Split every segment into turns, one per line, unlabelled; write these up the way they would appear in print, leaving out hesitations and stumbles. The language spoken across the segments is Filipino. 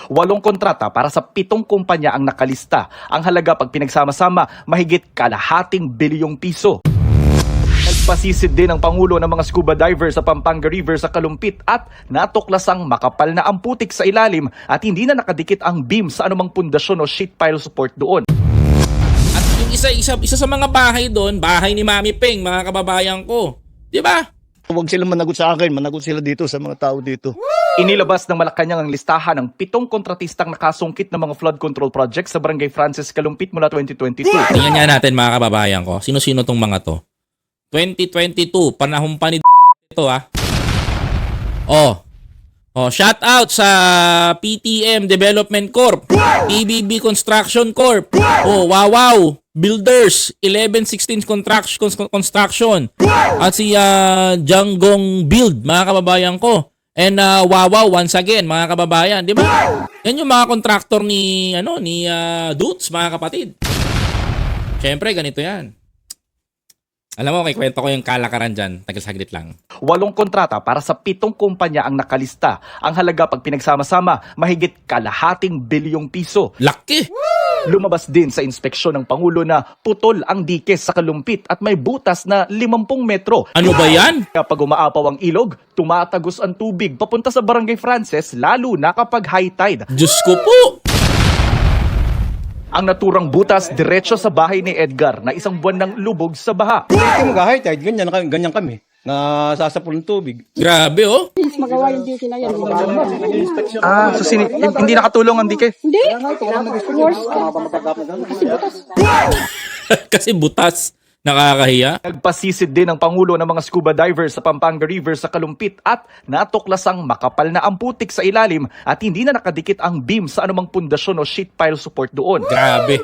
8 kontrata para sa 7 kumpanya ang nakalista. Ang halaga pag pinagsama-sama, mahigit kalahating bilyong piso. Nagpasisid din ang Pangulo ng mga scuba divers sa Pampanga River sa Kalumpit at natuklasang makapal na ang putik sa ilalim at hindi na nakadikit ang beam sa anumang pundasyon o sheet pile support doon.
At yung isa sa mga bahay doon, bahay ni Mami Peng, mga kababayan ko. Di ba?
Huwag sila managot sa akin, managot sila dito sa mga tao dito.
Inilabas ng Malacanang ang listahan ng 7 kontratistang nakasungkit ng mga flood control projects sa Barangay Francis, Kalumpit mula 2022.
Tingnan nga natin mga kababayan ko. Sino-sino tong mga to? 2022, panahon pa ni ito shout out sa PTM Development Corp, PBB Construction Corp, Wow Builders, 1116 Construction, at si Janggong Build, mga kababayan ko. And Wow once again, mga kababayan, di ba? Yan yung mga contractor ni Dutz, mga kapatid. Syempre, ganito yan. Alam mo, kwento ko yung kalakaran dyan. Tagal-saglit lang.
8 kontrata para sa 7 kumpanya ang nakalista. Ang halaga pag pinagsama-sama, mahigit kalahating bilyong piso.
Laki!
Lumabas din sa inspeksyon ng Pangulo na putol ang dike sa Kalumpit at may butas na 50 metro.
Ano ba yan?
Kapag umaapaw ang ilog, tumatagos ang tubig papunta sa Barangay Frances, lalo na kapag high tide.
Diyos ko po!
Ang naturang butas diretso sa bahay ni Edgar na isang buwan ng lubog sa baha.
Hindi mag-high tide, ganyan kami. Nasasapol ng tubig.
Grabe, oh!
Mas magawa yung dike na yan.
Hindi nakatulong ang dike?
Hindi. Worse ka. Kasi butas.
Kasi butas. Nakakahiya.
Nagpasisid din ang Pangulo ng mga scuba divers sa Pampanga River sa Kalumpit at natuklasang makapal na ang putik sa ilalim at hindi na nakadikit ang beam sa anumang pundasyon o sheet pile support doon.
Grabe.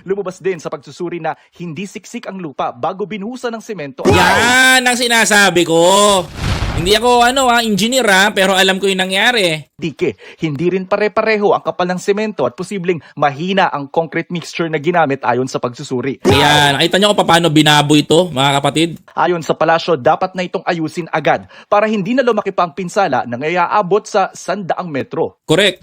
Lumabas din sa pagsusuri na hindi siksik ang lupa bago binuhusan ng semento.
Yan ang sinasabi ko. Hindi ako engineer pero alam ko yung nangyari.
Dike, hindi rin pare-pareho ang kapal ng semento at posibleng mahina ang concrete mixture na ginamit ayon sa pagsusuri.
Kaya nakita nyo kung paano binaboy ito, mga kapatid?
Ayon sa palasyo, dapat na itong ayusin agad para hindi na lumaki pa ang pinsala na ngayaabot sa 100 metro.
Correct.